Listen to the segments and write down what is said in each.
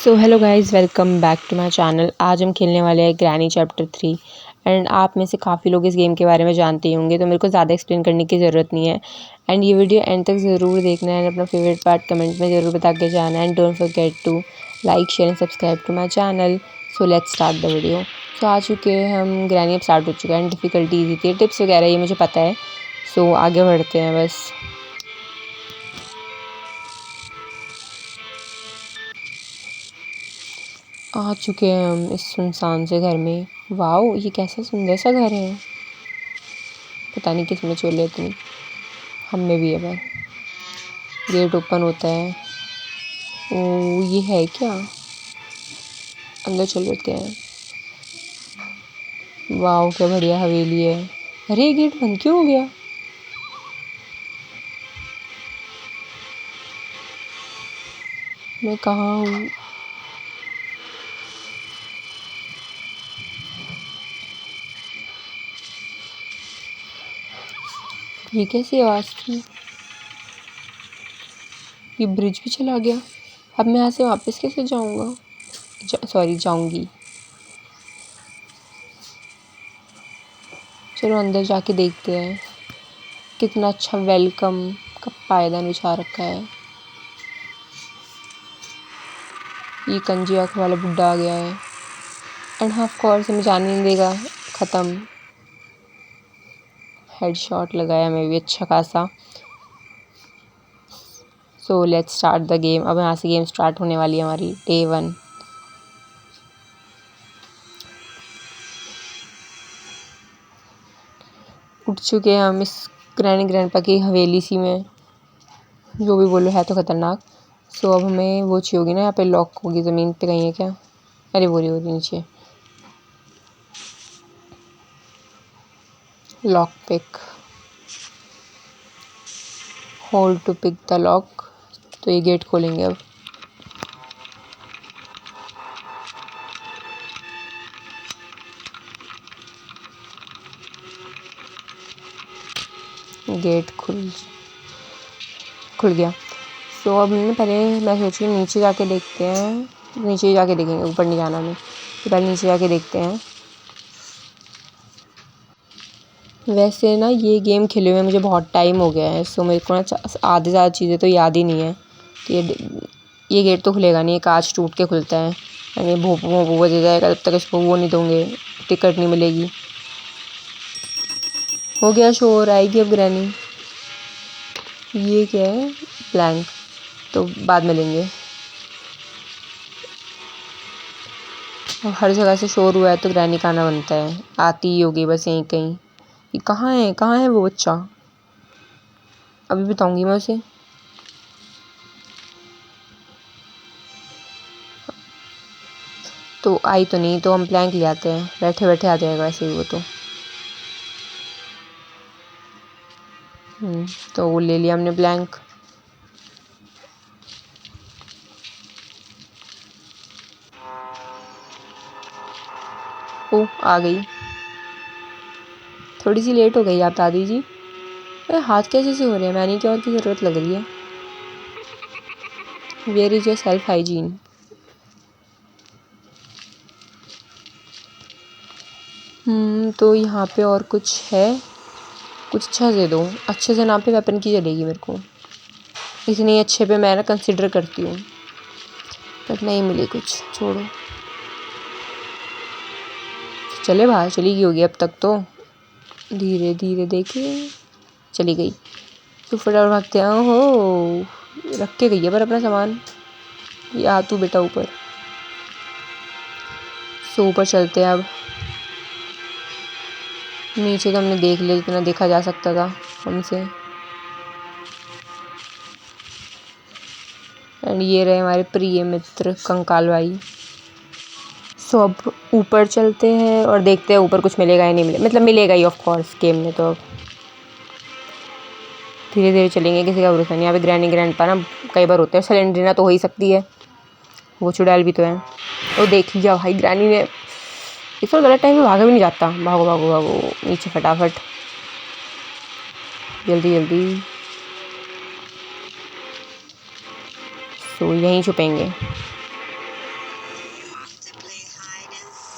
So hello guys, welcome back to my channel. आज हम खेलने वाले हैं ग्रैनी चैप्टर 3। एंड आप में से काफ़ी लोग इस गेम के बारे में जानते ही होंगे, तो मेरे को ज़्यादा एक्सप्लेन करने की ज़रूरत नहीं है। एंड ये वीडियो एंड तक ज़रूर देखना है, अपना फेवरेट पार्ट कमेंट में ज़रूर बता के जाना। And don't forget to like, share and subscribe to my channel. So let's start the video. So आ चुके हैं हम, ग्रैनी अब स्टार्ट हो चुका है। एंड डिफ़िकल्टी ईजी थी, टिप्स वगैरह ये मुझे पता है। सो आगे बढ़ते हैं बस। आ चुके हैं हम इस सुनसान से घर में। वाओ, ये कैसा सुंदर सा घर है। पता नहीं किस में चले इतनी, हम में भी है पर। गेट ओपन होता है। ओ, ये है क्या? अंदर चल लेते हैं। वाओ, क्या बढ़िया हवेली है। अरे, गेट बंद क्यों हो गया? मैं कहाँ हूँ? ये कैसी आवाज़ थी? ये ब्रिज भी चला गया। अब मैं यहाँ से वापस कैसे जाऊँगा? सॉरी, जाऊँगी। चलो अंदर जाके देखते हैं। कितना अच्छा वेलकम का पायदान बिछा रखा है। ये कंजी आँख वाला बुड्ढा आ गया है। एंड हाँ, ऑफ कोर्स हमें जाने नहीं देगा। ख़त्म। हेडशॉट लगाया मैं भी अच्छा खासा। सो लेट्स स्टार्ट द गेम। अब यहाँ से गेम स्टार्ट होने वाली है हमारी डे 1। उठ चुके हैं हम इस ग्रैनी ग्रैंडपा की हवेली सी में। जो भी बोलो, है तो ख़तरनाक। सो अब हमें वो चाहिए होगी ना, यहाँ पे लॉक होगी ज़मीन पे कहीं है क्या? अरे वो रही नीचे। Lock pick, hold to pick the lock. तो ये गेट खोलेंगे अब। गेट खुल गया। सो अब पहले मैं सोच रही हूँ नीचे जाके देखते हैं। नीचे जाके देखेंगे, ऊपर नहीं जाना हमें। तो पहले नीचे जाके देखते हैं। वैसे ना, ये गेम खेले हुए मुझे बहुत टाइम हो गया है। सो मेरे को ना आधी ज़्यादा चीज़ें तो याद ही नहीं है। तो ये गेट तो खुलेगा नहीं, ये कांच टूट के खुलता है। ये भोंपू भोंपू बज जाएगा, तब तक इसको वो नहीं दूँगे, टिकट नहीं मिलेगी। हो गया शोर, आएगी अब ग्रैनी। ये क्या है? ब्लैंक, तो बाद में लेंगे। अब हर जगह से शोर हुआ है तो ग्रैनी का आना बनता है। आती ही होगी बस यहीं कहीं। ये कहाँ है वो बच्चा? अभी बताऊंगी मैं उसे। तो आई तो नहीं, तो हम प्लैंक ले आते हैं। बैठे बैठे आ जाएगा ऐसे ही वो तो। तो वो ले लिया हमने ब्लैंक। ओ, आ गई। थोड़ी सी लेट हो गई आप दादी जी। अरे हाथ कैसे से हो रहे हैं? मैनीक्योर की ज़रूरत लग रही है। Where is your self hygiene? तो यहाँ पे और कुछ है? कुछ अच्छा दे दो। अच्छे से नाम पे वेपन की चलेगी मेरे को। इतनी अच्छे पे मैं ना कंसिडर करती हूँ, बट नहीं मिली कुछ। छोड़ो, चले बाहर। चली गई होगी अब तक तो। धीरे धीरे देखिए, चली गई। तो फटाफट भागते हैं। ओहो, रख के गई है पर अपना सामान। ये आ तू बेटा ऊपर। सो ऊपर चलते हैं अब। नीचे तो हमने देख लिया जितना देखा जा सकता था हमसे। एंड ये रहे हमारे प्रिय मित्र कंकाल भाई। सो अब ऊपर चलते हैं और देखते हैं ऊपर कुछ मिलेगा या नहीं मिलेगा। मतलब मिलेगा ही ऑफ कोर्स गेम में। तो अब धीरे धीरे चलेंगे, किसी का भरोसा नहीं। यहाँ पे ग्रैनी ग्रैंडपा ना कई बार होते हैं। सिलेंड्रीना तो हो ही सकती है, वो चुड़ैल भी तो है। और देख लिया भाई ग्रैनी ने। इस बार गलत टाइम में भागा भी नहीं जाता। भागो भागो भागो नीचे फटाफट, जल्दी जल्दी। सो यहीं छुपेंगे।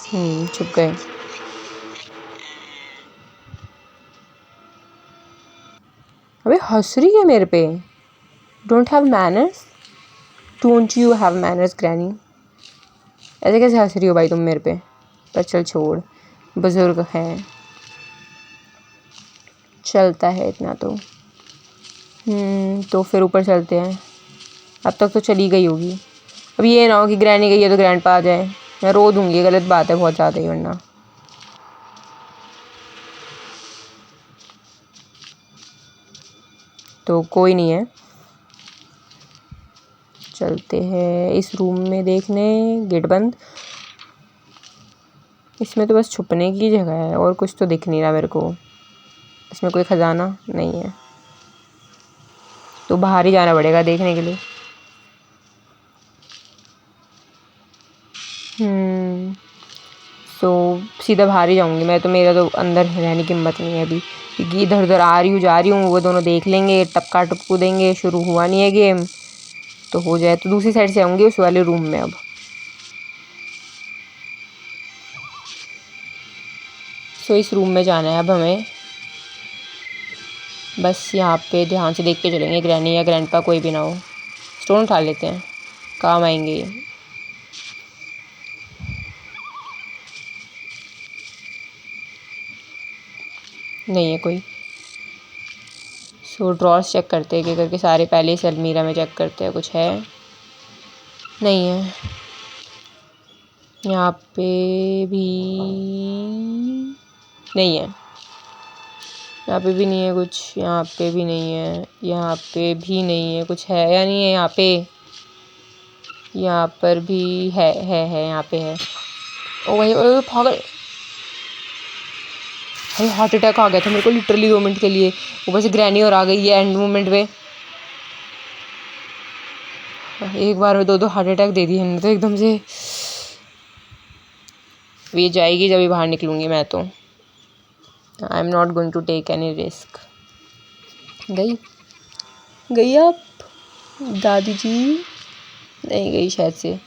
छुप गए। अबे हंस रही है मेरे पे। Don't have manners, don't you have manners granny. ऐसे कैसे हंस रही हो भाई तुम मेरे पे। पर चल छोड़, बुजुर्ग हैं, चलता है इतना तो। तो फिर ऊपर चलते हैं। अब तक तो चली गई होगी। अब ये ना हो कि ग्रैनी गई है तो ग्रैंड पा आ जाए। मैं रो दूंगी, गलत बात है बहुत ज़्यादा ही वरना। तो कोई नहीं है, चलते हैं इस रूम में देखने। गेट बंद। इसमें तो बस छुपने की जगह है और कुछ तो दिख नहीं रहा मेरे को। इसमें कोई खजाना नहीं है, तो बाहर ही जाना पड़ेगा देखने के लिए। सो सीधा बाहर ही जाऊंगी मैं तो। मेरा तो अंदर रहने की हिम्मत नहीं है अभी, क्योंकि इधर उधर आ रही हूँ जा रही हूँ, वो दोनों देख लेंगे, टपका टपकू देंगे। शुरू हुआ नहीं है गेम, तो हो जाए तो दूसरी साइड से आऊँगी उस वाले रूम में। अब सो इस रूम में जाना है अब हमें। बस यहाँ पे ध्यान से देख के चलेंगे, ग्रैनी या ग्रैंडपा कोई भी ना हो। स्टोन उठा लेते हैं, काम आएंगे ये। नहीं है कोई। सो ड्रॉर्स चेक करते हैं करके सारे, पहले इस अलमीरा में चेक करते हैं कुछ है। नहीं है। यहाँ पे भी नहीं है, यहाँ पे भी नहीं है कुछ, यहाँ पे भी नहीं है, यहाँ पे भी नहीं है कुछ। है या नहीं है यहाँ पे? यहाँ पर भी है यहाँ पे है। ओ भाई पागल, भाई हार्ट अटैक आ गया था मेरे को लिटरली 2 मिनट के लिए। ऊपर से ग्रैनी और आ गई है एंड मोमेंट में। एक बार में दो हार्ट अटैक दे दिए तो एकदम से। ये जाएगी जब भी बाहर निकलूंगी मैं तो। I am not going to take any risk. गई आप दादी जी? नहीं गई शायद से।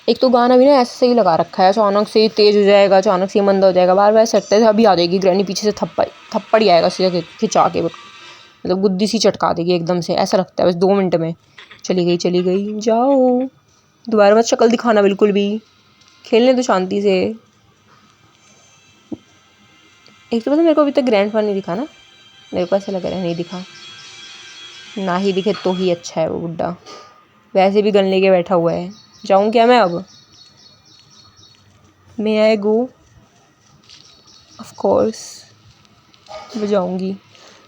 एक तो गाना भी ना ऐसे सही लगा रखा है, अचानक से तेज हो जाएगा, अचानक से मंद हो जाएगा, बार बार सटते से अभी आ जाएगी ग्रैनी पीछे से थप्पड़ ही आएगा सीधा खिंचा के, मतलब गुद्दी सी चटका देगी एकदम से। ऐसा लगता है बस 2 मिनट में। चली गई जाओ, दोबारा मत शक्ल दिखाना बिल्कुल भी। खेलने तो शांति से। एक तो पता मेरे को अभी तक ग्रैंड नहीं दिखा ना, मेरे को ऐसा लग रहा है नहीं दिखा। ना ही दिखे तो ही अच्छा है वो बुड्ढा, वैसे भी गन लेके बैठा हुआ है। जाऊँ क्या मैं अब? मे आई गो? ऑफ कोर्स मैं जाऊँगी।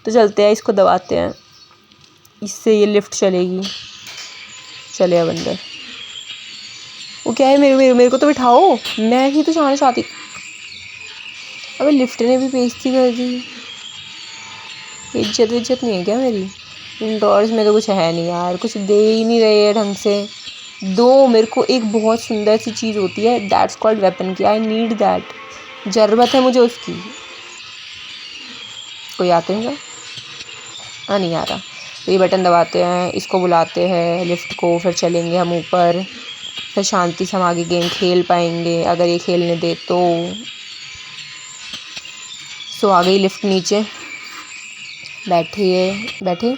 तो चलते हैं, इसको दबाते हैं, इससे ये लिफ्ट चलेगी। चले अब अंदर। वो क्या है, मेरे को तो बिठाओ, मैं ही तो जाना चाहती। अबे लिफ्ट ने भी बेइज्जती कर दी। इज्जत नहीं है क्या मेरी? इंडोर्स में तो कुछ है नहीं यार, कुछ दे ही नहीं रहे हैं ढंग से। दो मेरे को एक बहुत सुंदर सी चीज़ होती है, दैट्स कॉल्ड वेपन की। आई नीड दैट, ज़रूरत है मुझे उसकी। कोई आते हैं क्या? नहीं आ रहा। तो ये बटन दबाते हैं, इसको बुलाते हैं लिफ्ट को, फिर चलेंगे हम ऊपर, फिर शांति से हम आगे गेम खेल पाएंगे अगर ये खेलने दे तो। सो आ गई लिफ्ट नीचे, बैठे।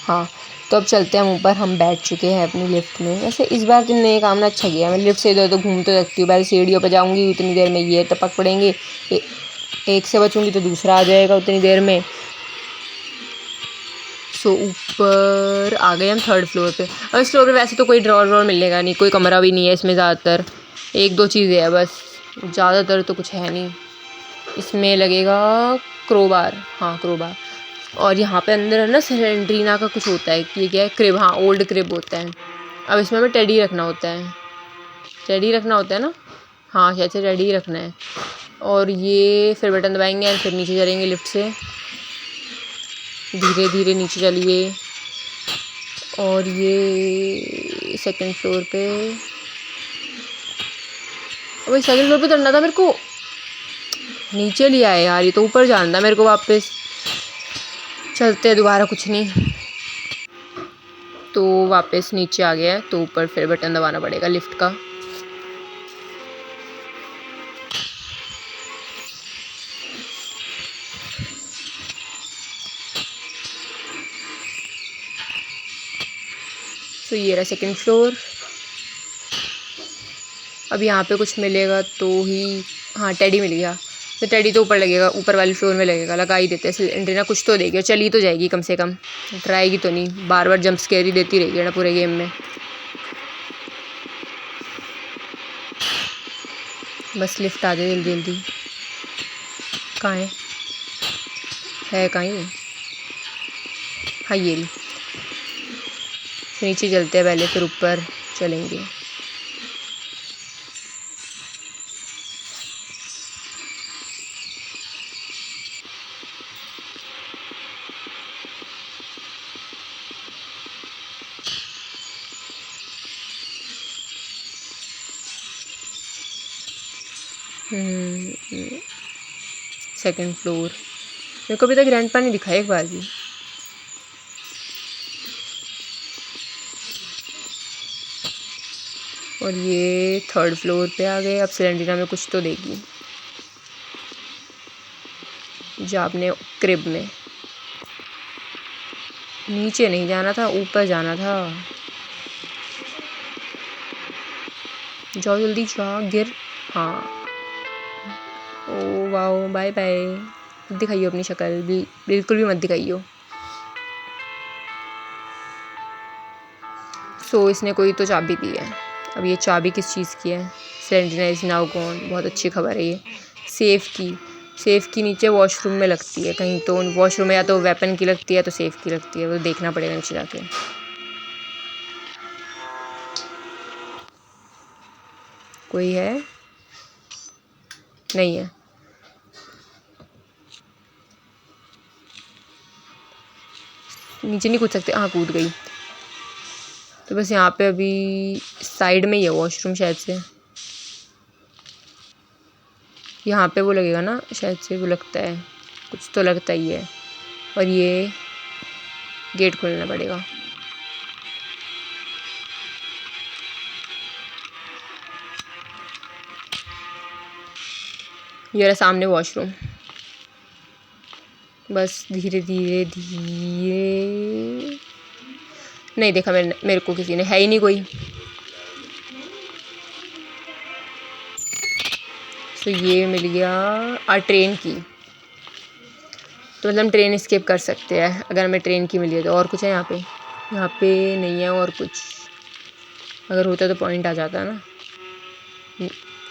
हाँ तो अब चलते हैं हम ऊपर। हम बैठ चुके हैं अपनी लिफ्ट में। वैसे इस बार तुमने ये काम ना अच्छा किया, मैं लिफ्ट से इधर तो घूमते रखती हूँ। पहले सीढ़ियों पर जाऊँगी, उतनी देर में ये टपक पड़ेंगे, एक से बचूँगी तो दूसरा आ जाएगा उतनी देर में। सो ऊपर आ गए हम 3rd फ्लोर पे। और इस फ्लोर पे वैसे तो कोई ड्रॉर मिलेगा नहीं, कोई कमरा भी नहीं है इसमें। ज़्यादातर 1-2 चीज़ें हैं बस, ज़्यादातर तो कुछ है नहीं। इसमें लगेगा क्रोबार, हाँ क्रोबार। और यहाँ पे अंदर है ना सेलेंड्रीना का कुछ होता है, ये क्या है, क्रिब, हाँ ओल्ड क्रिब होता है। अब इसमें हमें टेडी रखना होता है ना, हाँ शायद से टेडी रखना है। और ये फिर बटन दबाएंगे और फिर नीचे चलेंगे लिफ्ट से, धीरे धीरे नीचे चलिए। और ये 2nd फ्लोर पे, वही 2nd फ्लोर पे चढ़ना था मेरे को, नीचे लिया है यार, ये तो ऊपर जाना था मेरे को वापस। चलते हैं दोबारा, कुछ नहीं तो वापस नीचे आ गया है, तो ऊपर फिर बटन दबाना पड़ेगा लिफ्ट का। सो ये रहा सेकंड फ्लोर। अब यहाँ पे कुछ मिलेगा तो ही, हाँ टेडी मिल गया। तो टेडी तो ऊपर लगेगा, ऊपर वाले फ्लोर में लगेगा, लगा ही देते हैं। सिलेंड्रिना कुछ तो देगी और चली तो जाएगी कम से कम, डराएगी तो नहीं, बार बार जंप स्केयर ही देती रहेगी ना पूरे गेम में। बस लिफ्ट आ जाए जल्दी जल्दी। कहाँ है कहाँ ये? हाँ ये रही। नीचे चलते हैं पहले, फिर ऊपर चलेंगे। Second floor. मेरे को अभी तक ग्रैंडपा नहीं दिखा एक बार भी। और ये थर्ड फ्लोर पे आ गए। अब सिलेंड्रिना में कुछ तो देगी, जो आपने क्रिब में। नीचे नहीं जाना था, ऊपर जाना था। जाओ जल्दी जा, गिर। हाँ ओ वाओ, बाय बाय। मत दिखाइयो अपनी शक्ल, बिल्कुल भी मत दिखाइयो। सो इसने कोई तो चाबी दी है। अब ये चाबी किस चीज़ की है? सिलेंड्रिना इज नाउ गॉन। बहुत अच्छी खबर है ये। सेफ की नीचे वॉशरूम में लगती है कहीं तो। वॉशरूम में या तो वेपन की लगती है तो सेफ की लगती है, वो देखना पड़ेगा नीचे जाके। कोई है? नहीं है। नीचे नहीं कूद सकते? हाँ कूद गई। तो बस यहाँ पे अभी साइड में ही है वॉशरूम शायद से। यहाँ पे वो लगेगा ना शायद से, वो लगता है, कुछ तो लगता ही है। और ये गेट खोलना पड़ेगा। ये रहा सामने वॉशरूम। बस धीरे धीरे धीरे। नहीं देखा मेरे को किसी ने, है ही नहीं कोई। तो ये मिल गया ट्रेन की। तो मतलब ट्रेन स्किप कर सकते हैं अगर हमें ट्रेन की मिली है तो। और कुछ है यहाँ पे? यहाँ पे नहीं है और कुछ। अगर होता तो पॉइंट आ जाता है ना।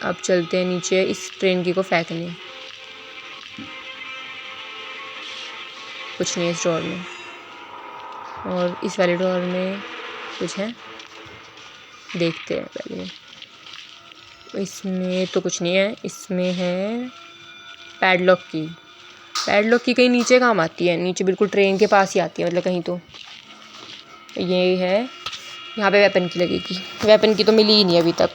अब चलते हैं नीचे इस ट्रेन की को फेंकने। कुछ नहीं है इस ड्रॉर में। और इस वाले ड्रॉर में कुछ है, देखते हैं पहले। इसमें तो कुछ नहीं है। इसमें है पैडलॉक की। पैडलॉक की कहीं नीचे काम आती है, नीचे बिल्कुल ट्रेन के पास ही आती है, मतलब कहीं तो। ये है, यहाँ पे वेपन की लगेगी। वेपन की तो मिली ही नहीं अभी तक।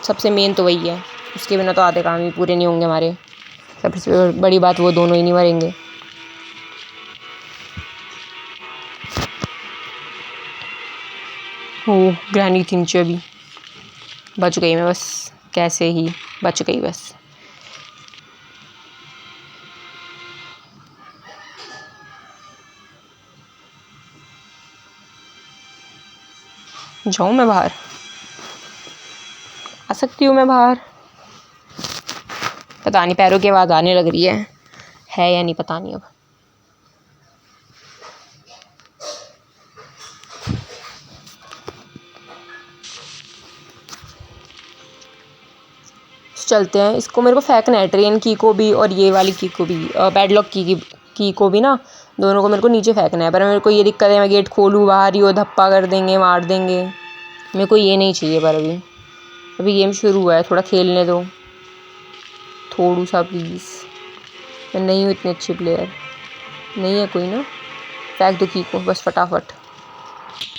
सबसे मेन तो वही है, उसके बिना तो आधे काम ही पूरे नहीं होंगे हमारे। सबसे बड़ी बात वो दोनों ही नहीं मरेंगे। ओह ग्रैनी थी नीचे अभी। बच गई मैं, बस कैसे ही बच गई बस। जाऊँ मैं बाहर? आ सकती हूँ मैं बाहर? पता नहीं, पैरों की आवाज़ आने लग रही है या नहीं पता नहीं। अब चलते हैं। इसको मेरे को फेंकना है, ट्रेन की को भी और ये वाली की को भी, पैडलॉक की को भी ना। दोनों को मेरे को नीचे फेंकना है। पर मेरे को ये दिक्कत है, मैं गेट खोलूँ बाहर ही, वो धप्पा कर देंगे, मार देंगे। मेरे को ये नहीं चाहिए। पर अभी गेम शुरू हुआ है, थोड़ा खेलने दो थोड़ा सा प्लीज़। मैं नहीं हूँ इतनी अच्छी प्लेयर। नहीं है कोई ना? फेंक दो की को बस फटाफट।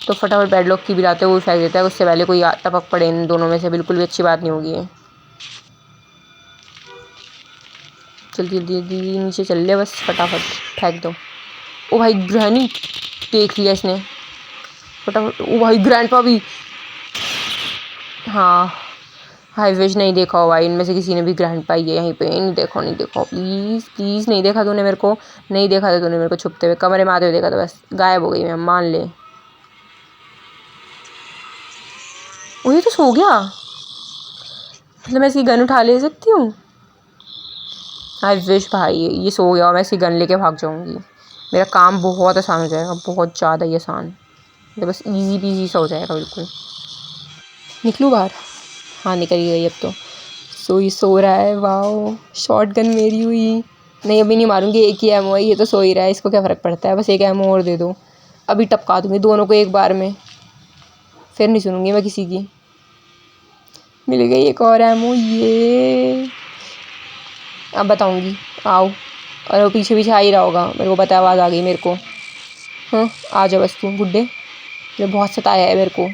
तो फटाफट पैडलॉक की भी लाते हैं, वो फेंक देता है। उससे पहले कोई टपक पड़े इन दोनों में से, बिल्कुल भी अच्छी बात नहीं होगी। जल्दी जल्दी जल्दी नीचे चल ले, बस फटाफट फेंक दो। ओ भाई ग्रैनी, देख लिया इसने फटाफट। ओ भाई ग्रैंडपा भी। हाँ हाईवेज नहीं देखा हो भाई, इनमें से किसी ने भी ग्रैंडपा ही है यहीं पे। नहीं देखो प्लीज़ प्लीज़। नहीं देखा तूने मेरे को? नहीं देखा था तूने मेरे को छुपते हुए, कमरे में आते हुए देखा था बस। गायब हो गई मैं, मान ले। वही तो सो गया, मतलब मैं इसकी गन उठा ले सकती हूँ? आई विश भाई ये सो गया और मैं इसकी गन लेके भाग जाऊँगी, मेरा काम बहुत आसान हो जाएगा, बहुत ज़्यादा ही आसान, तो बस इजी पीजी सा हो जाएगा बिल्कुल। निकलूँ बाहर? हाँ निकल गई अब तो। सो रहा है, वाओ शॉर्ट गन मेरी हुई। नहीं अभी नहीं मारूंगी, एक ही एमओ है, ये तो सो ही रहा है, इसको क्या फ़र्क पड़ता है, बस एक एमओ और दे दो, अभी टपका दूंगी दोनों को एक बार में, फिर नहीं सुनूंगी मैं किसी की। मिल गई एक और एमओ, ये अब बताऊंगी, आओ। और वो पीछे पीछे आ ही रहा होगा, मेरे को पता है, आवाज़ आ गई मेरे को। हाँ आ जा बस तू गुड्डे, ये बहुत सताया है मेरे को।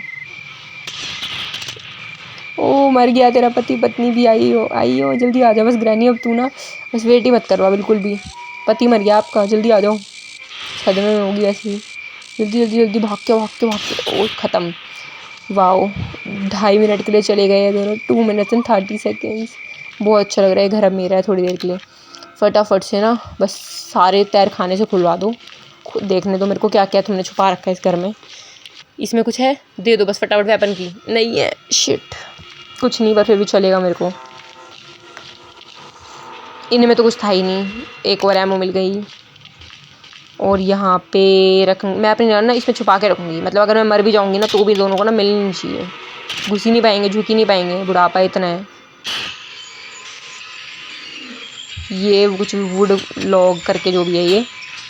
ओ मर गया तेरा पति, पत्नी भी आई हो, जल्दी आ जा बस ग्रैनी, अब तू ना बस वेट ही मत करवा बिल्कुल भी, पति मर गया आपका, जल्दी आ जाओ, सदमे में होगी ऐसे ही, जल्दी जल्दी जल्दी भाग के। ओ ख़त्म, वाओ 2.5 मिनट के लिए चले गए दोनों, 2 मिनट एंड 30 सेकेंड्स। बहुत अच्छा लग रहा है, घर अब मेरा है थोड़ी देर के लिए। फटाफट से ना बस सारे तैर खाने से खुलवा दो, खुद देखने दो मेरे को क्या क्या तुमने छुपा रखा है इस घर में, इसमें कुछ है दे दो बस फटाफट, वेपन की नहीं है, शिट कुछ नहीं, पर फिर भी चलेगा मेरे को, इनमें तो कुछ था ही नहीं। एक और एमओ मिल गई, और यहाँ पे मैं अपनी ना इसमें छुपा के रखूँगी, मतलब अगर मैं मर भी जाऊँगी ना तो भी दोनों को ना मिलनी नहीं चाहिए, घुस ही नहीं पाएंगे, झुक ही नहीं पाएंगे, बुढ़ापा इतना है। ये कुछ वुड लॉग करके जो भी है ये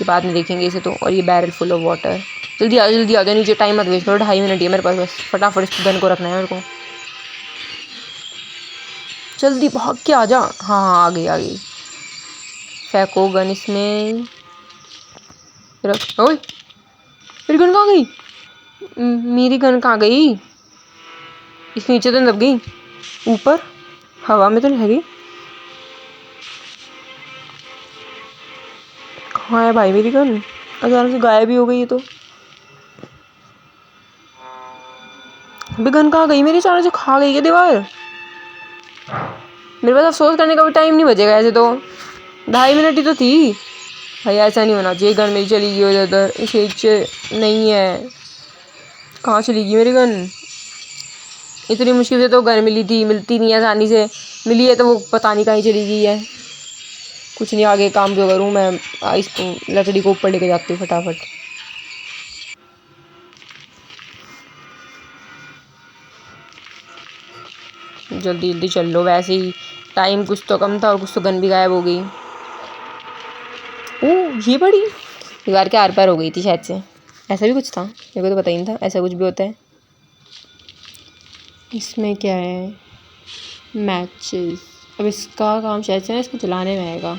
बाद में देखेंगे इसे तो। और ये बैरल फुल ऑफ वाटर, जल्दी आ जाओ नीचे, टाइम मत वेस्ट करो, 2.5 मिनट है मेरे पास, बस फटाफट इस गन को रखना है मेरे को, जल्दी भाग के आ जा। हाँ आ गई, फेंको गन इसमें रख। ओए मेरी गन कहाँ गई? मेरी गन कहाँ गई? इसके नीचे तो दब गई, ऊपर हवा में तो नहीं गई, कहाँ है भाई मेरी गन? अचानक से गायब ही हो गई ये तो, अभी गन कहाँ गई मेरी? अचानक से खा गई क्या दीवार? मेरे पास अफसोस करने का भी टाइम नहीं बचेगा ऐसे तो, 2.5 मिनट ही तो थी भाई, ऐसा नहीं होना चाहिए, गन मेरी चली गई उधर, इसे नहीं है, कहाँ चली गई मेरी गन? इतनी मुश्किल से तो गन मिली थी, मिलती नहीं है आसानी से, मिली है तो वो पता नहीं कहीं चली गई है। कुछ नहीं, आगे काम जो करूँ मैं, इसको लकड़ी को ऊपर लेके जाती हूँ फटाफट। जल्दी जल्दी चल लो, वैसे ही टाइम कुछ तो कम था और कुछ तो गन भी गायब हो गई। ओह ये बड़ी दीवार के आर पार हो गई थी शायद से, ऐसा भी कुछ था, मेरे को तो पता ही नहीं था ऐसा कुछ भी होता है। इसमें क्या है? मैचेस, अब इसका काम शायद से ना इसको जलाने में आएगा।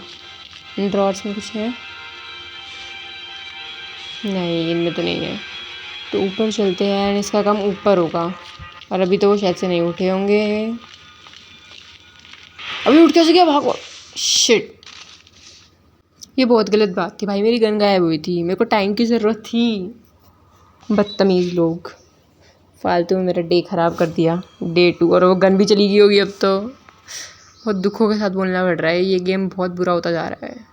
ड्रॉर्स में कुछ है? नहीं इनमें तो नहीं है, तो ऊपर चलते हैं, इसका काम ऊपर होगा, और अभी तो वो शायद से नहीं उठे होंगे, अभी उठ कैसे गया? भागो, शिट ये बहुत गलत बात थी भाई, मेरी गन गायब हुई थी, मेरे को टाइम की ज़रूरत थी। बदतमीज़ लोग, फालतू में मेरा डे ख़राब कर दिया, डे 2, और वो गन भी चली गई होगी अब तो, बहुत दुखों के साथ बोलना पड़ रहा है, ये गेम बहुत बुरा होता जा रहा है।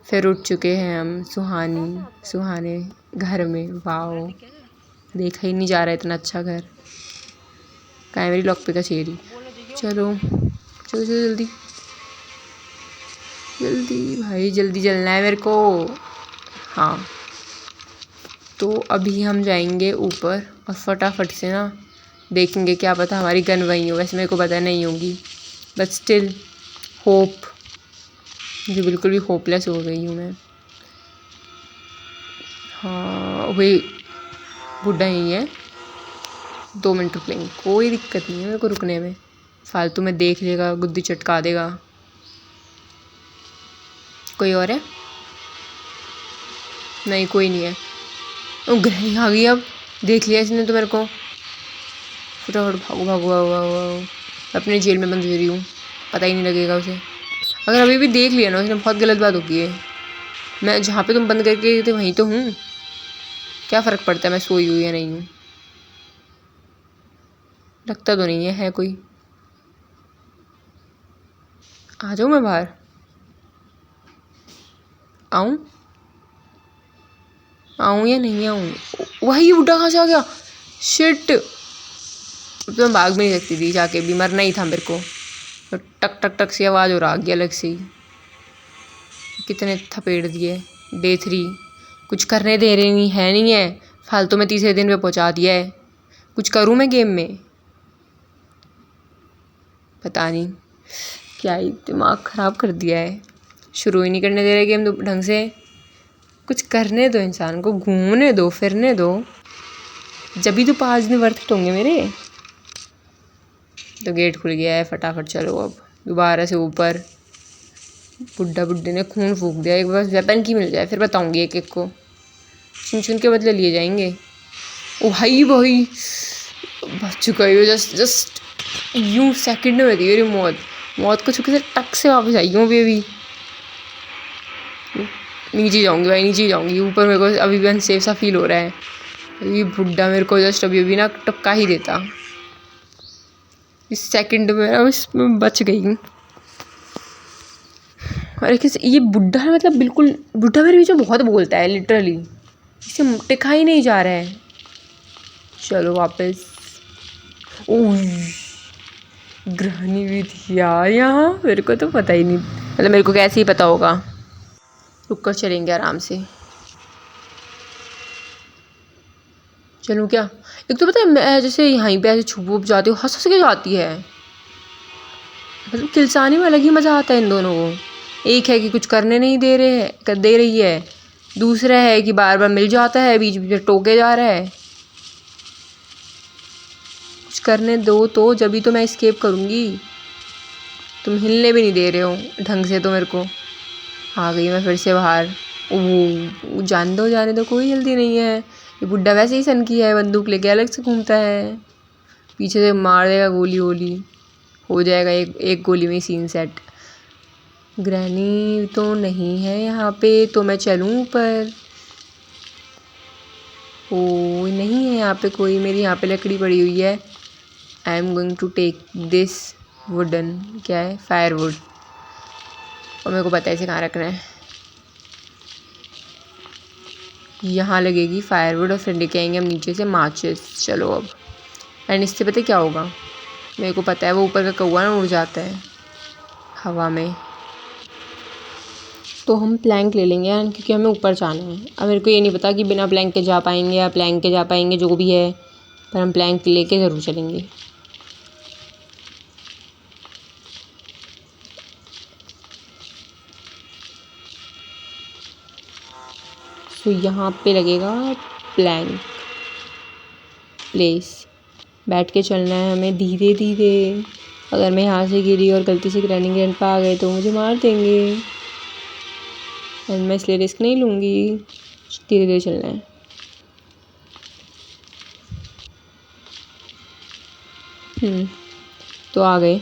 फिर उठ चुके हैं हम सुहाने घर में, वाओ देखा ही नहीं जा रहा है इतना अच्छा घर, कहाँ है मेरी लॉक पे का चेरी? चलो चलो चलो जल्दी जल्दी भाई, जल्दी चलना है मेरे को। हाँ तो अभी हम जाएंगे ऊपर और फटाफट से ना देखेंगे, क्या पता हमारी गन वहीं हो, वैसे मेरे को पता नहीं होगी, बट स्टिल होप, जो बिल्कुल भी होपलेस हो गई हूँ मैं। हाँ वही बुढ़ा ही है, 2 मिनट रुक लेंगे, कोई दिक्कत नहीं है मेरे को रुकने में, फालतू में देख लेगा, गुद्दी चटका देगा। कोई और है? नहीं कोई नहीं है। ओ ग्रहणी आ गई, अब देख लिया इसने तो मेरे को, फटाफट भागो भागो भागो भागो भागो, अपने जेल में बंद हो रही हूँ, पता ही नहीं लगेगा उसे, अगर अभी भी देख लिया ना उसने बहुत गलत बात होगी है, मैं जहाँ पे तुम बंद करके गए थे वहीं तो हूँ, क्या फ़र्क पड़ता है मैं सोई हुई या नहीं हूँ, लगता तो नहीं है कोई। आ जाऊँ मैं बाहर? आऊँ या नहीं आऊँ? वही बुढ़ा कहाँ से आ गया? शिट अब तो मैं भाग भी नहीं सकती थी, जाके भी मरना ही था मेरे को। तो टक टक टक सी आवाज़ हो रहा गया अलग से। कितने थपेड़ दिए। डे 3 कुछ करने दे रहे नहीं है, नहीं है फालतू में तीसरे दिन पे पहुंचा दिया है। कुछ करूँ मैं गेम में? पता नहीं क्या ही दिमाग ख़राब कर दिया है। शुरू ही नहीं करने दे रहे गेम ढंग से। कुछ करने दो इंसान को, घूमने दो, फिरने दो, जब भी तो 5 दिन वर्थ इट होंगे मेरे। तो गेट खुल गया है, फटाफट चलो अब दोबारा से ऊपर। बुड्ढा बुड्ढे ने खून फूंक दिया। एक बस वेपन की मिल जाए फिर बताऊंगी एक एक को। चुन चुन के बदले लिए जाएंगे। ओ भाई भाई बच चुका है। जस्ट जस्ट यूं सेकंड में थी मेरी मौत। मौत को छुके से टक से वापस आई हूँ अभी। नीचे जाऊंगी भाई, नीचे जाऊंगी। ऊपर मेरे को अभी भी अनसेफ सा फील हो रहा है। ये बुड्ढा मेरे को जस्ट अभी अभी ना टपका ही देता। इस सेकंड में अब इसमें बच गई हूँ। और ये बुड्ढा है, मतलब बिल्कुल बुड्ढा मेरे पीछे बहुत बोलता है लिटरली। इसे टिका ही नहीं जा रहा है। चलो वापस। ओह ग्रहणी भी थी यार यहाँ, मेरे को तो पता ही नहीं, मतलब मेरे को कैसे ही पता होगा। रुक कर चलेंगे आराम से। चलूँ क्या? एक तो पता है मैं जैसे यहीं पे ऐसे छुप वुप जाती हूँ, हंस हंस के जाती है। मतलब किलसाने में अलग ही मज़ा आता है इन दोनों को। एक है कि कुछ करने नहीं दे रही है। दूसरा है कि बार बार मिल जाता है, बीच बीच में टोके जा रहा है। कुछ करने दो तो जब तो मैं एस्केप करूँगी। तुम हिलने भी नहीं दे रहे हो ढंग से तो मेरे को। आ गई मैं फिर से बाहर। ओह जाने दो कोई जल्दी नहीं है। ये बुड्ढा वैसे ही सन की है, बंदूक लेके अलग से घूमता है। पीछे से मार देगा गोली वोली, हो जाएगा एक गोली में सीन सेट। ग्रैनी तो नहीं है यहाँ पे, तो मैं चलूँ ऊपर? ओ नहीं है यहाँ पे कोई। मेरी यहाँ पे लकड़ी पड़ी हुई है। I am going to take this wooden, क्या है, फायरवुड। और मेरे को पता है इसे कहाँ रखना है। यहाँ लगेगी फायरवुड और फिर लेके आएंगे हम नीचे से माचिस। चलो अब। एंड इससे पता क्या होगा, मेरे को पता है वो ऊपर का कौवा ना उड़ जाता है हवा में। तो हम प्लैंक ले लेंगे यार, क्योंकि हमें ऊपर जाना है। अब मेरे को ये नहीं पता कि बिना प्लैंक के जा पाएंगे या प्लैंक के जा पाएंगे, जो भी है, पर हम प्लैंक लेके ज़रूर चलेंगे। तो यहाँ पे लगेगा प्लैंक प्लेस। बैठ के चलना है हमें धीरे धीरे। अगर मैं यहाँ से गिरी और गलती से रनिंग ग्राउंड पर आ गए तो मुझे मार देंगे, और मैं इसलिए रिस्क नहीं लूँगी। धीरे धीरे चलना है। तो आ गए।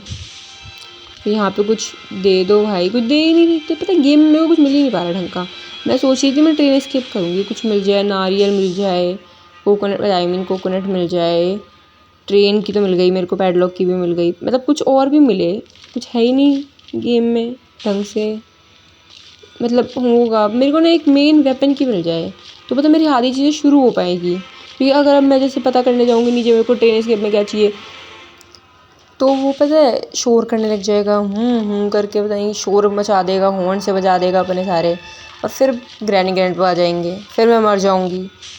तो यहाँ पे कुछ दे दो भाई। कुछ दे ही नहीं देते, पता गेम में वो कुछ मिल ही नहीं पा रहा ढंग का। मैं सोच रही थी मैं ट्रेन स्किप करूँगी, कुछ मिल जाए, नारियल मिल जाए, कोकोनट मिल जाए। ट्रेन की तो मिल गई मेरे को, पैडलॉक की भी मिल गई, मतलब कुछ और भी मिले। कुछ है ही नहीं गेम में ढंग से। मतलब होगा मेरे को ना एक मेन वेपन की मिल जाए तो पता मेरी आधी चीज़ें शुरू हो पाएगी। क्योंकि अगर अब मैं जैसे पता करने जाऊँगी नीचे मेरे को ट्रेन स्केप में क्या चाहिए, तो वो पता है शोर करने लग जाएगा, करके पता नहीं शोर मचा देगा, हॉर्न से बजा देगा अपने सारे। और फिर ग्रैनी ग्रैंड पे आ जाएंगे, फिर मैं मर जाऊँगी,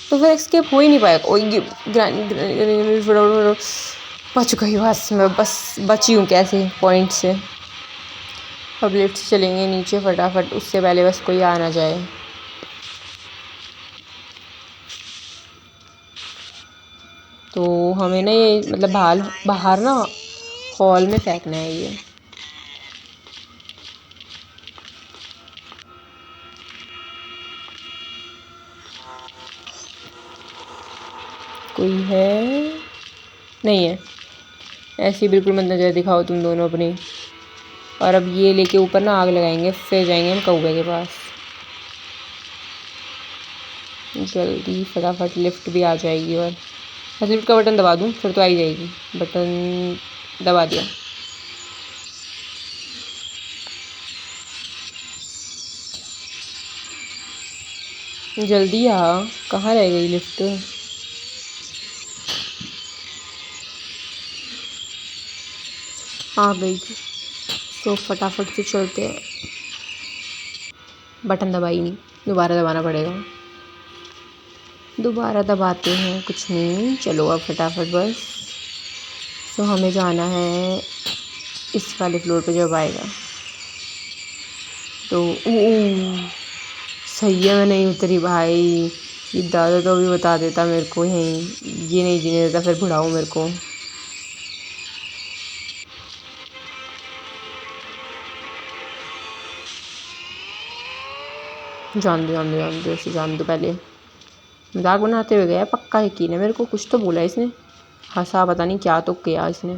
तो फिर एस्केप हो ही नहीं पाएगा। ओ ये ग्रैनी बच गई बस, मैं बस बची हूँ कैसे पॉइंट से। अब लिफ्ट से चलेंगे नीचे फटाफट, उससे पहले बस कोई आ ना जाए। तो हमें ना ये मतलब बाहर ना हॉल में फेंकना है ये। कोई है? नहीं है। ऐसी बिल्कुल मत नज़र दिखाओ तुम दोनों अपनी। और अब ये लेके ऊपर ना आग लगाएंगे, फिर जाएंगे हम कौवे के पास। जल्दी फटाफट लिफ्ट भी आ जाएगी। और बस लिफ्ट का बटन दबा दूँ फिर तो आ ही जाएगी। बटन दबा दिया। जल्दी आ, कहाँ रह गई लिफ्ट? आ गई। तो फटाफट से चलते हैं। बटन दबाई नहीं, दोबारा दबाना पड़ेगा। दोबारा दबाते हैं, कुछ नहीं। चलो अब फटाफट बस। तो हमें जाना है इस वाले फ्लोर पे जब आएगा तो सही है, मैं नहीं उतरी भाई। ये दादा तो अभी बता देता मेरे को, यहीं ये नहीं जीने देता, फिर बुढ़ाऊँ मेरे को। जान दो ऐसे जान दो। पहले मजाक बनाते हुए गया, पक्का यकीन है मेरे को। कुछ तो बोला इसने, हंसा, पता नहीं क्या तो किया इसने।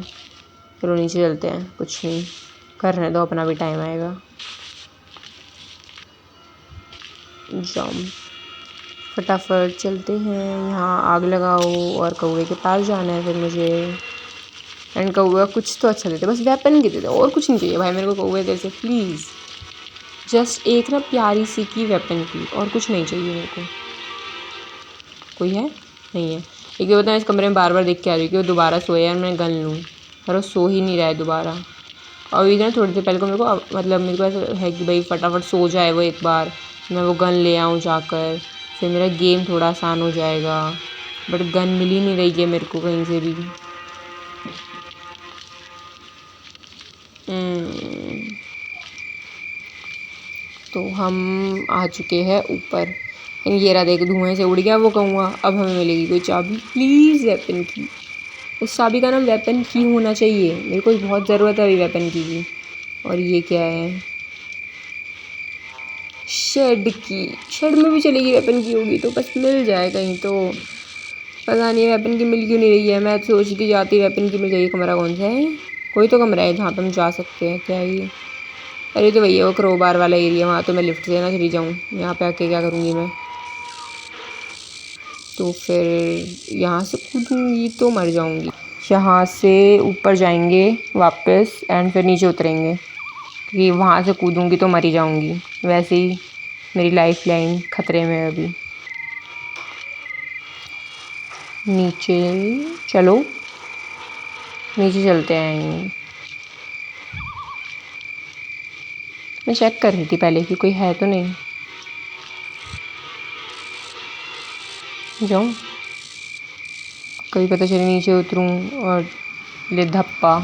चलो नीचे चलते हैं, कुछ नहीं करने दो, अपना भी टाइम आएगा। जाम फटाफट चलते हैं। यहाँ आग लगाओ और कौवे के पास जाना है फिर मुझे। एंड कौवा कुछ तो अच्छा देते, बस वेपन के देते, और कुछ नहीं चाहिए भाई मेरे को कौवे देते से, प्लीज़। जस्ट एक ना प्यारी सी की वेपन की, और कुछ नहीं चाहिए मेरे को। कोई है? नहीं है। एक तो बताऊँ, इस कमरे में बार बार देख के आ रही हूँ कि वो दोबारा सोए यार, मैं गन लूँ, पर वो सो ही नहीं रहा है दोबारा। और ये ना थोड़ी देर पहले को मेरे को मतलब मेरे को ऐसा है कि भाई फटाफट सो जाए वो एक बार, मैं वो गन ले आऊँ जाकर, फिर मेरा गेम थोड़ा आसान हो जाएगा। बट गन मिल ही नहीं रही है मेरे को कहीं से भी। तो हम आ चुके हैं ऊपर। ये रहा, देख धुएं से उड़ गया वो कौवा। अब हमें मिलेगी कोई चाबी प्लीज़ वेपन की। उस चाबी का नाम वेपन की होना चाहिए, मेरे को बहुत ज़रूरत है अभी वेपन की भी। और ये क्या है? शेड की। शेड में भी चलेगी, वेपन की होगी तो बस मिल जाए कहीं तो। पता नहीं वेपन की मिल क्यों नहीं रही है। मैं सोच रही जाती वेपन की मिल जाएगी। कमरा कौन सा है? कोई तो कमरा है जहाँ पे हम जा सकते हैं। क्या है ये? अरे तो भैया वो क्रोबार वाला एरिया, वहाँ तो मैं लिफ्ट से ना चली जाऊँ, यहाँ पे आके क्या करूँगी मैं? तो फिर यहाँ से कूदूँगी तो मर जाऊँगी। यहाँ से ऊपर जाएंगे वापस एंड फिर नीचे उतरेंगे, क्योंकि वहाँ से कूदूँगी तो मर ही जाऊँगी। वैसे ही मेरी लाइफ लाइन ख़तरे में है अभी। नीचे चलो, नीचे चलते हैं। मैं चेक कर रही थी पहले कि कोई है तो नहीं। जाऊँ, कभी पता चले नीचे उतरूँ और ले धप्पा।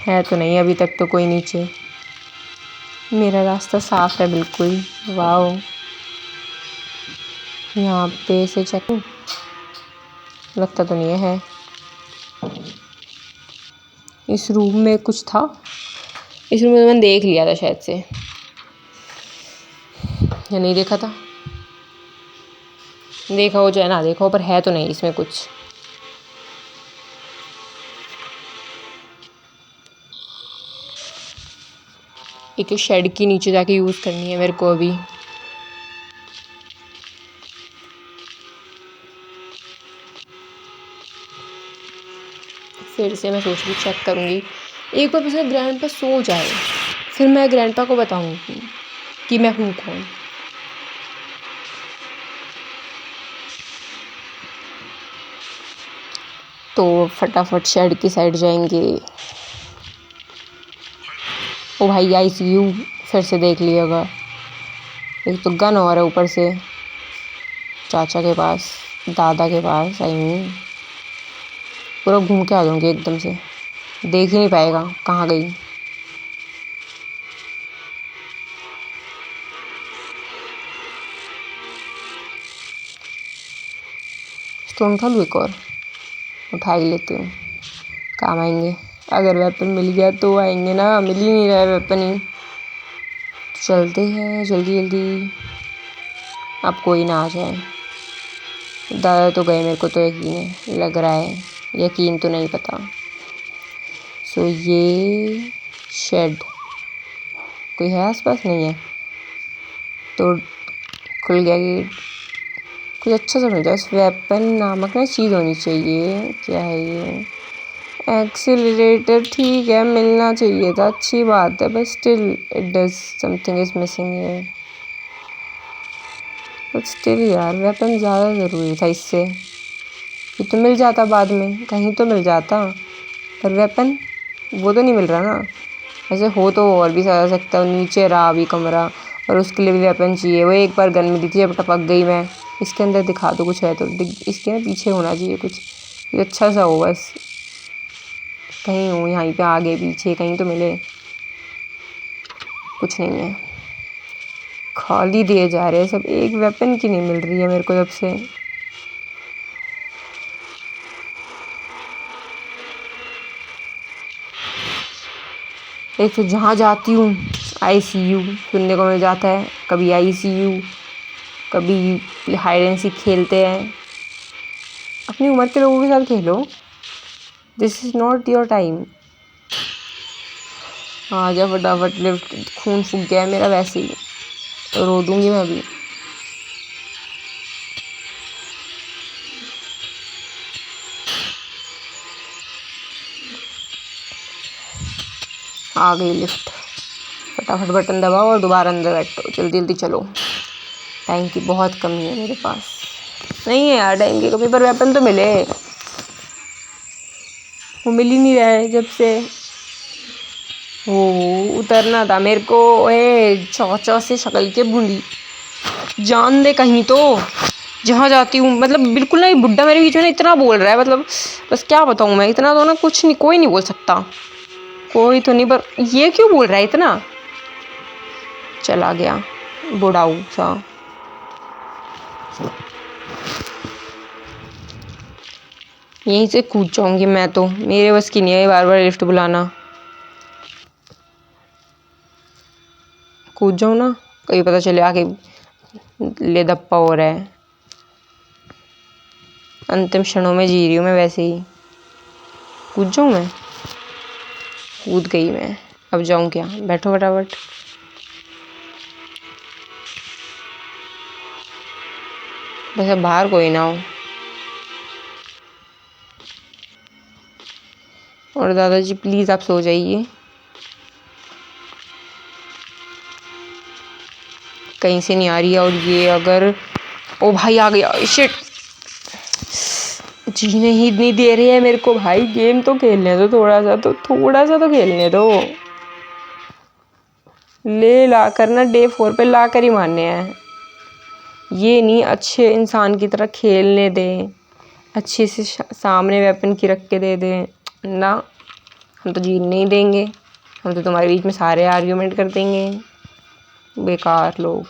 है तो नहीं अभी तक तो कोई नीचे। मेरा रास्ता साफ है बिल्कुल। वाओ, यहाँ पे से चेक लगता तो नहीं है। इस रूम में कुछ था, इस रूम में तो मैंने देख लिया था शायद से, या नहीं देखा था। देखा हो चाहे ना देखा हो, पर है तो नहीं इसमें कुछ। एक शेड की नीचे जाके यूज़ करनी है मेरे को अभी। फिर से मैं सोच रही चेक करूँगी एक बार, बस ग्रैंडपा सो जाए, फिर मैं ग्रैंडपा को बताऊँगी कि मैं हूँ कौन। तो फटाफट शेड की साइड जाएंगे। ओ भाई ICU फिर से देख लिएगा। एक तो गन और है ऊपर से, चाचा के पास, दादा के पास। आई मीन पूरा घूम के आ जाऊँगी एकदम से, देख ही नहीं पाएगा कहाँ गई। स्टोन था एक और उठा ही लेती हूँ, काम आएंगे। अगर वेपन मिल गया तो आएंगे ना, मिल ही नहीं रहा है वेपन ही। चलते हैं जल्दी जल्दी, अब कोई ना आ जाए। दादा तो गए, मेरे को तो यकीन है, लग रहा है, यकीन तो नहीं पता। सो ये शेड, कोई है आसपास? नहीं है तो खुल गया गेट। कुछ अच्छा सा मिल जाए, उस वेपन नामक ना चीज़ होनी चाहिए। क्या है ये? एक्सीलरेटर, ठीक है मिलना चाहिए था, अच्छी बात है, but still it does something is missing here. But still यार वेपन ज़्यादा ज़रूरी था इससे। ये तो मिल जाता बाद में, कहीं तो मिल जाता, पर वेपन वो तो नहीं मिल रहा ना। ऐसे हो तो और भी जा सकता है, नीचे रहा अभी कमरा, और उसके लिए भी वेपन चाहिए। वो एक बार गन मिली थी, अब टपक गई मैं। इसके अंदर दिखा दो कुछ है तो, इसके ना पीछे होना चाहिए कुछ, ये अच्छा सा हो बस, कहीं हो यहाँ पे आगे पीछे कहीं तो मिले। कुछ नहीं है, खाली दिए जा रहे हैं सब, एक वेपन की नहीं मिल रही है मेरे को जब से। एक तो जहाँ जाती हूँ ICU सुनने को मिल जाता है, कभी ICU, कभी हाइड एंड सीक खेलते हैं। अपनी उम्र के लोगों के साथ खेलो, this is not your time. आ जा फटाफट, लिफ्ट, खून फूक गया है मेरा वैसे ही, रो दूंगी मैं अभी। आ गई लिफ्ट, फटाफट बटन दबाओ और दोबारा अंदर बैठो, जल्दी जल्दी चलो। टाइम की बहुत कमी है मेरे पास, नहीं है यार टाइम की कमी, पर वेपन तो मिले, वो मिल ही नहीं रहा है जब से। वो उतरना था मेरे को, ओए चौचा से शक्ल के बूंदी, जान दे कहीं तो, जहाँ जाती हूँ मतलब बिल्कुल ना। ये बुड्ढा मेरे बीच में ना इतना बोल रहा है, मतलब बस क्या बताऊँ मैं, इतना तो ना कुछ नहीं, कोई नहीं बोल सकता, कोई तो नहीं, पर ये क्यों बोल रहा है इतना। चला गया बुढ़ाऊ सा। यहीं से कूद जाऊंगी मैं तो, मेरे बस की नहीं है बार बार लिफ्ट बुलाना। कूद जाऊँ ना, कहीं पता चले आके ले धप्पा हो रहा है। अंतिम क्षणों में जी रही हूँ मैं वैसे ही। कूद जाऊँ मैं, कूद गई मैं, अब जाऊँ क्या, बैठो फटाफट। बस अब बाहर कोई ना हो। और दादाजी प्लीज़ आप सो जाइए, कहीं से नहीं आ रही है। और ये अगर, ओ भाई आ गया, शिट, जीने ही नहीं दे रही है मेरे को भाई, गेम तो खेलने दो, थोड़ा सा तो खेलने दो। ले ला कर ना डे 4 पे ला कर ही मारने हैं, ये नहीं अच्छे इंसान की तरह खेलने दें, अच्छे से सामने वेपन की रख के दे दें ना। हम तो जीत नहीं देंगे, हम तो तुम्हारे बीच में सारे आर्ग्यूमेंट कर देंगे। बेकार लोग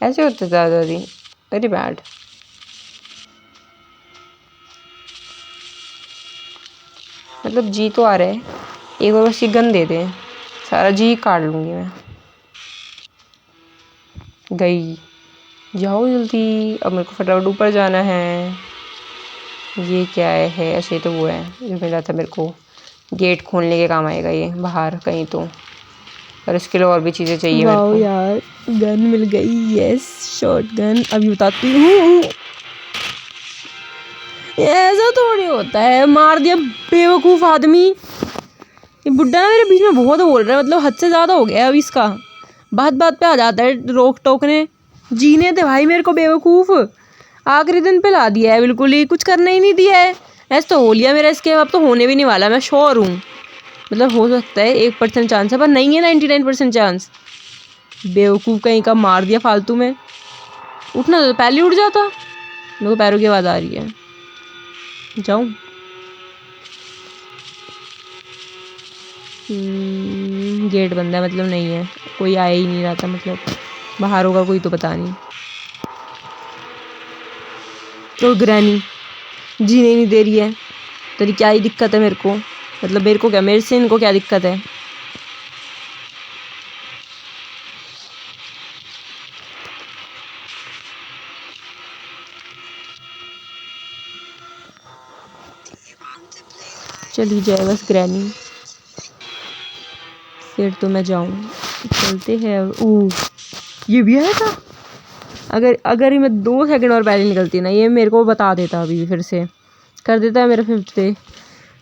ऐसे होते दादाजी, वेरी बैड। मतलब जी तो आ रहे हैं, एक और बस ये गन दे दें, सारा जी काट लूँगी मैं। गई, जाओ जल्दी, अब मेरे को फटाफट ऊपर जाना है। ये क्या है, ऐसे तो वो है जो मिला था मेरे को, गेट खोलने के काम आएगा ये बाहर कहीं तो, और इसके लिए और भी चीज़ें चाहिए मेरे को। यार गन मिल गई, यस शॉर्ट गन। अभी बताती हूँ, ऐसा थोड़ी होता है, मार दिया बेवकूफ़ आदमी। ये बुड्ढा ना मेरे बीच में बहुत बोल रहा है, मतलब हद से ज़्यादा हो गया अब इसका, बात बात पे आ जाता है रोक टोकने। जीने दे भाई मेरे को बेवकूफ़, आखिरी दिन पे ला दिया है, बिल्कुल ही कुछ करना ही नहीं दिया है। ऐसा तो हो लिया मेरा इसके, अब तो होने भी नहीं वाला, मैं श्योर हूँ। मतलब हो सकता है 1% चांस है, पर नहीं है 99% चांस। बेवकूफ़ कहीं का मार दिया फालतू में, उठना तो पहले उठ जाता। मेरे को पैरों की आवाज़ आ रही है, जाऊँ? गेट बंद है, मतलब नहीं है, कोई आया ही नहीं रहा था, मतलब बाहर होगा कोई तो पता नहीं। तो ग्रैनी जीने नहीं दे रही है, तेरी क्या ही दिक्कत है मेरे को, मतलब मेरे को क्या, मेरे से इनको क्या दिक्कत है। चली जाए बस ग्रैनी, फिर तो मैं जाऊँ, चलते हैं। ये भी आया था, अगर मैं 2 सेकंड और पहले निकलती ना, ये मेरे को बता देता, अभी भी फिर से कर देता है मेरा 5th डे।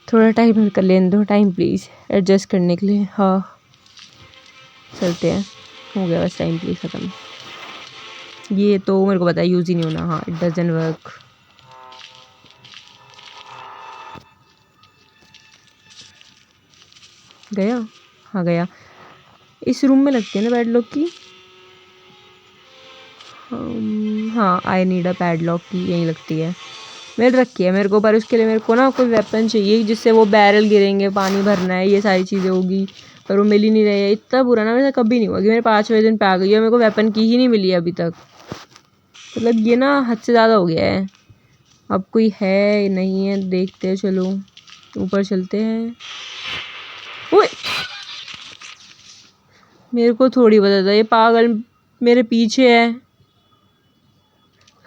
थोड़ा टाइम निकल लेने दो, टाइम प्लीज़ एडजस्ट करने के लिए। हाँ चलते हैं, हो गया बस टाइम प्लीज़ ख़त्म। ये तो मेरे को पता है यूज़ ही नहीं होना, हाँ इट डजंट वर्क। गया? हाँ गया। इस रूम में लगती है ना पैडलॉक की? हाँ, आई नीड अ पैडलॉक की यहीं लगती है। मिल रखी है मेरे को, पर उसके लिए मेरे को ना कोई वेपन चाहिए जिससे वो बैरल गिरेंगे, पानी भरना है, ये सारी चीज़ें होगी, पर वो मिल ही नहीं रही है। इतना बुरा ना मेरे साथ कभी नहीं हुआ कि मेरे 5वें दिन पे आ गई है मेरे को वेपन की ही नहीं मिली है अभी तक। मतलब ये ना हद से ज़्यादा हो गया है। अब कोई है नहीं है, देखते हैं, चलो ऊपर चलते हैं। ओए, मेरे को थोड़ी पता था ये पागल मेरे पीछे है।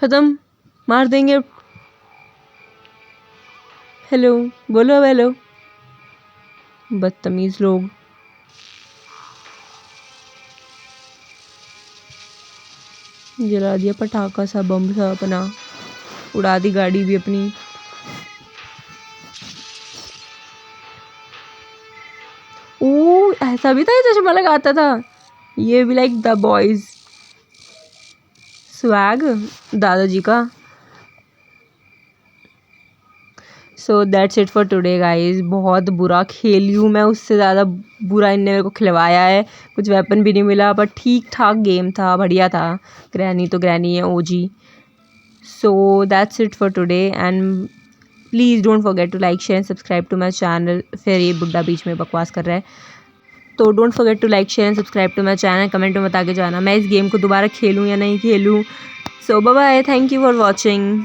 खत्म, मार देंगे। हेलो, बोलो हेलो। बदतमीज लोग। जला दिया पटाखा सा, बम सा अपना, उड़ा दी गाड़ी भी अपनी। ओ, ऐसा भी था, ये चश्मा लगाता था। ये भी लाइक द बॉयज स्वैग दादाजी का। सो that's it for today guys. बहुत बुरा खेली हूँ मैं, उससे ज़्यादा बुरा इनने मेरे को खिलवाया है। कुछ वेपन भी नहीं मिला, पर ठीक ठाक गेम था, बढ़िया था। ग्रैनी तो ग्रैनी है, OG. So that's it for today and please don't forget to like share and subscribe to my channel. फिर ये बुड्ढा बीच में बकवास कर रहा है, तो don't forget to like share and subscribe to my channel. Comment में बता के जाना मैं इस गेम को दोबारा खेलूँ या नहीं खेलूँ। So bye bye, thank you for watching.